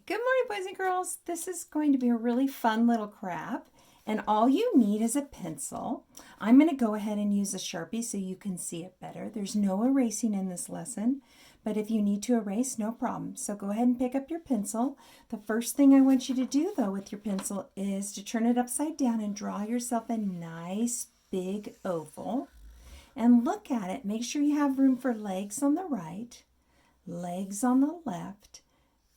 Good morning, boys and girls. This is going to be a really fun little crab, and all you need is a pencil. I'm going to go ahead and use a Sharpie so you can see it better. There's no erasing in this lesson, but if you need to erase, no problem. So go ahead and pick up your pencil. The first thing I want you to do, though, with your pencil is to turn it upside down and draw yourself a nice big oval. And look at it. Make sure you have room for legs on the right, legs on the left,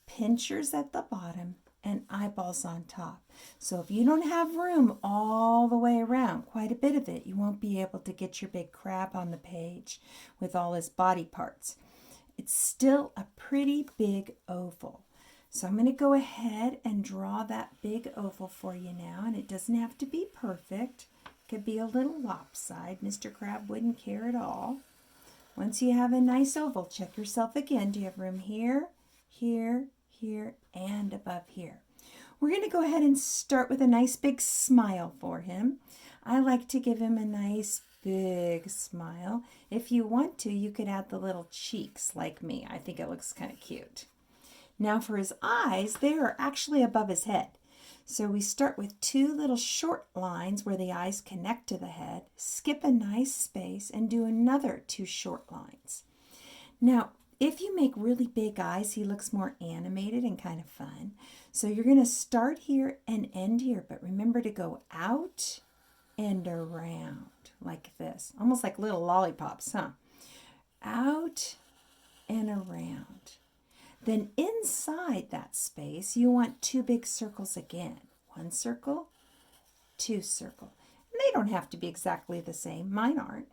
pinchers at the bottom, and eyeballs on top. So if you don't have room all the way around, quite a bit of it, you won't be able to get your big crab on the page with all his body parts. It's still a pretty big oval. So I'm going to go ahead and draw that big oval for you now, and it doesn't have to be perfect. It could be a little lopsided. Mr. Crab wouldn't care at all. Once you have a nice oval, check yourself again. Do you have room here, here, here, and above here? We're going to go ahead and start with a nice big smile for him. I like to give him a nice big smile. If you want to, you could add the little cheeks like me. I think it looks kind of cute. Now for his eyes, they are actually above his head. So we start with two little short lines where the eyes connect to the head, skip a nice space, and do another two short lines. Now, if you make really big eyes, he looks more animated and kind of fun. So you're going to start here and end here, but remember to go out and around like this, almost like little lollipops, huh? Out and around. Then inside that space, you want two big circles again. One circle, two circle. And they don't have to be exactly the same. Mine aren't.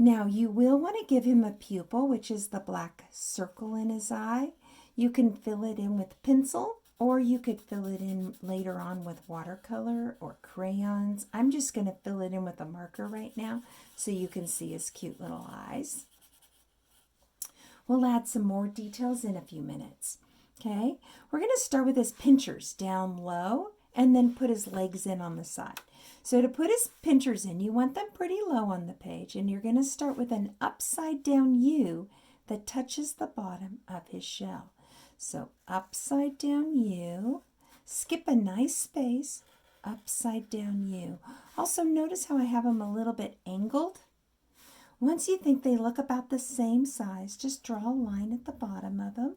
Now you will want to give him a pupil, which is the black circle in his eye. You can fill it in with pencil, or you could fill it in later on with watercolor or crayons. I'm just going to fill it in with a marker right now so you can see his cute little eyes. We'll add some more details in a few minutes. Okay, we're going to start with his pinchers down low and then put his legs in on the side. So to put his pinchers in, you want them pretty low on the page, and you're going to start with an upside down U that touches the bottom of his shell. So upside down U, skip a nice space, upside down U. Also notice how I have them a little bit angled. Once you think they look about the same size, just draw a line at the bottom of them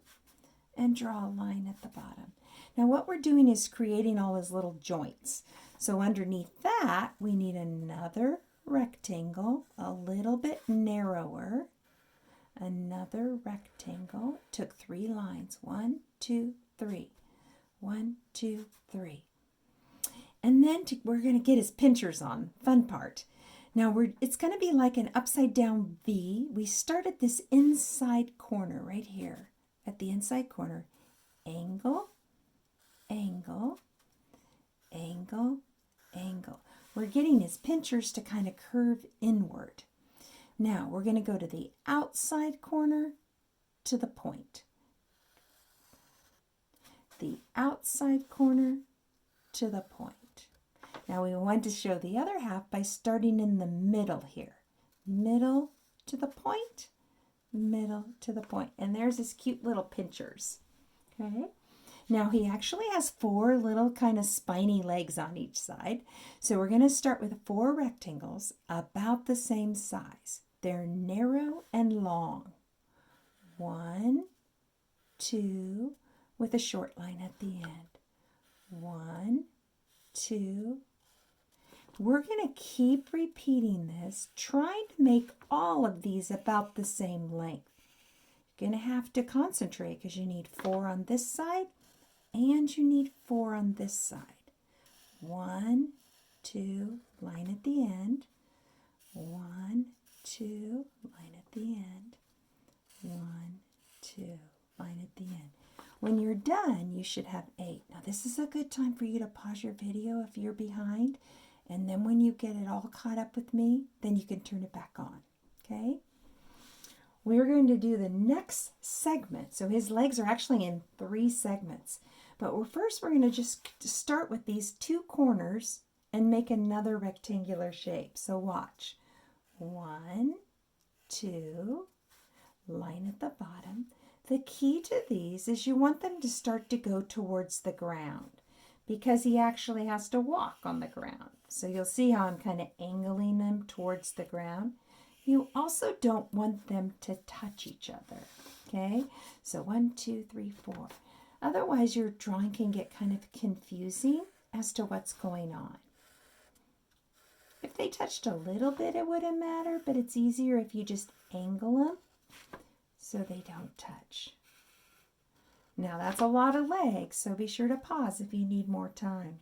and draw a line at the bottom. Now what we're doing is creating all his little joints. So underneath that, we need another rectangle, a little bit narrower, another rectangle. Took 3 lines, 1, 2, 3, 1, 2, 3. And then we're going to get his pinchers on, fun part. Now it's going to be like an upside down V. We start at this inside corner right here. At the inside corner, angle, angle, angle, angle. We're getting his pinchers to kind of curve inward. Now we're going to go to the outside corner to the point. The outside corner to the point. Now we want to show the other half by starting in the middle here. Middle to the point, middle to the point. And there's his cute little pinchers. Okay. Now he actually has 4 little kind of spiny legs on each side. So we're going to start with 4 rectangles about the same size. They're narrow and long. 1, 2, with a short line at the end. 1, 2. We're going to keep repeating this, trying to make all of these about the same length. You're going to have to concentrate because you need 4 on this side and you need 4 on this side. 1, 2, line at the end. 1, 2, line at the end. 1, 2, line at the end. When you're done, you should have 8. Now this is a good time for you to pause your video if you're behind. And then when you get it all caught up with me, then you can turn it back on. Okay? We're going to do the next segment. So his legs are actually in 3 segments. But first we're going to just start with these 2 corners and make another rectangular shape. So watch. 1, 2, line at the bottom. The key to these is you want them to start to go towards the ground because he actually has to walk on the ground. So you'll see how I'm kind of angling them towards the ground. You also don't want them to touch each other, okay? So 1, 2, 3, 4. Otherwise, your drawing can get kind of confusing as to what's going on. If they touched a little bit, it wouldn't matter, but it's easier if you just angle them so they don't touch. Now that's a lot of legs, so be sure to pause if you need more time.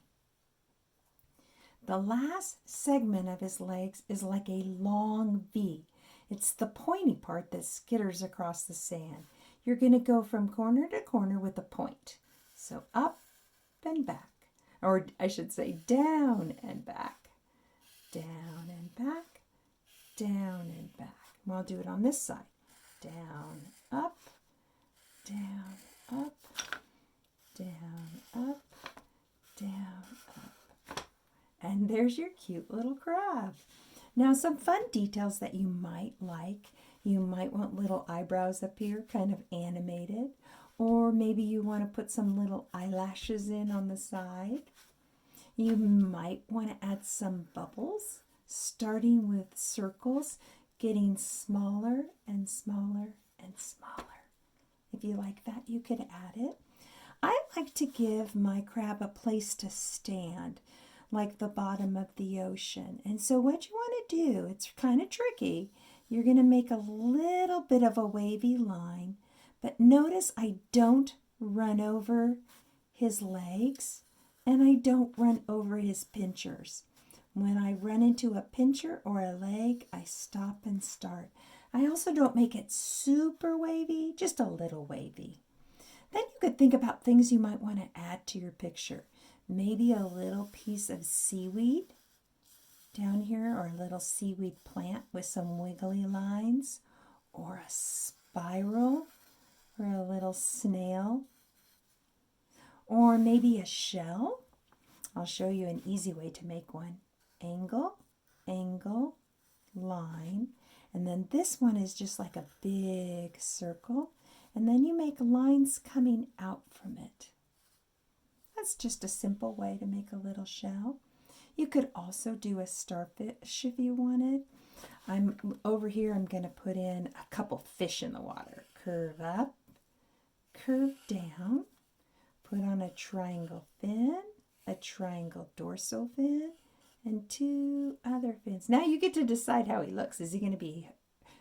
The last segment of his legs is like a long V. It's the pointy part that skitters across the sand. You're going to go from corner to corner with a point. So up and back, or I should say down and back, down and back, down and back. Well, I'll do it on this side. Down, up, down, up, down, up, down, up. And there's your cute little crab. Now some fun details that you might like. You might want little eyebrows up here, kind of animated. Or maybe you want to put some little eyelashes in on the side. You might want to add some bubbles, starting with circles, getting smaller and smaller and smaller. If you like that, you could add it. I like to give my crab a place to stand, like the bottom of the ocean. And so what you want to do, it's kind of tricky. You're going to make a little bit of a wavy line, but notice I don't run over his legs and I don't run over his pinchers. When I run into a pincher or a leg, I stop and start. I also don't make it super wavy, just a little wavy. Then you could think about things you might want to add to your picture. Maybe a little piece of seaweed down here, or a little seaweed plant with some wiggly lines, or a spiral, or a little snail, or maybe a shell. I'll show you an easy way to make one. Angle, angle, line, and then this one is just like a big circle, and then you make lines coming out from it. That's just a simple way to make a little shell. You could also do a starfish if you wanted. Over here, I'm going to put in a couple fish in the water. Curve up, curve down, put on a triangle fin, a triangle dorsal fin, and 2 other fins. Now you get to decide how he looks. Is he going to be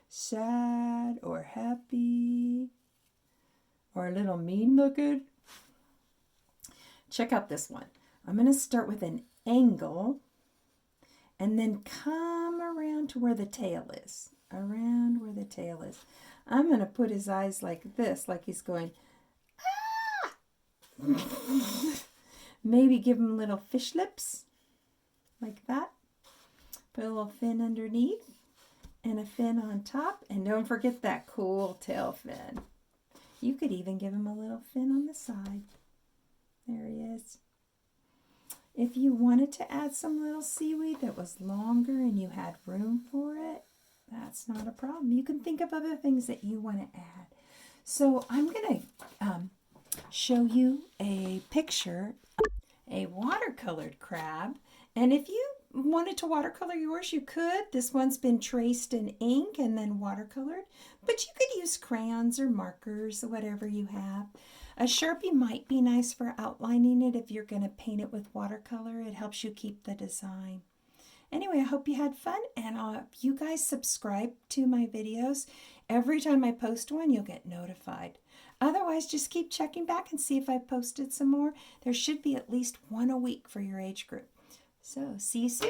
sad or happy or a little mean looking? Check out this one. I'm going to start with an angle and then come around to where the tail is. Around where the tail is. I'm going to put his eyes like this, like he's going, ah! Maybe give him little fish lips, like that. Put a little fin underneath and a fin on top. And don't forget that cool tail fin. You could even give him a little fin on the side. There he is. If you wanted to add some little seaweed that was longer and you had room for it, that's not a problem. You can think of other things that you want to add. So I'm going to show you a picture, a watercolored crab. And if you wanted to watercolor yours, you could. This one's been traced in ink and then watercolored. But you could use crayons or markers, whatever you have. A Sharpie might be nice for outlining it if you're going to paint it with watercolor. It helps you keep the design. Anyway, I hope you had fun, and if you guys subscribe to my videos, every time I post one, you'll get notified. Otherwise, just keep checking back and see if I've posted some more. There should be at least one a week for your age group. So, see you soon.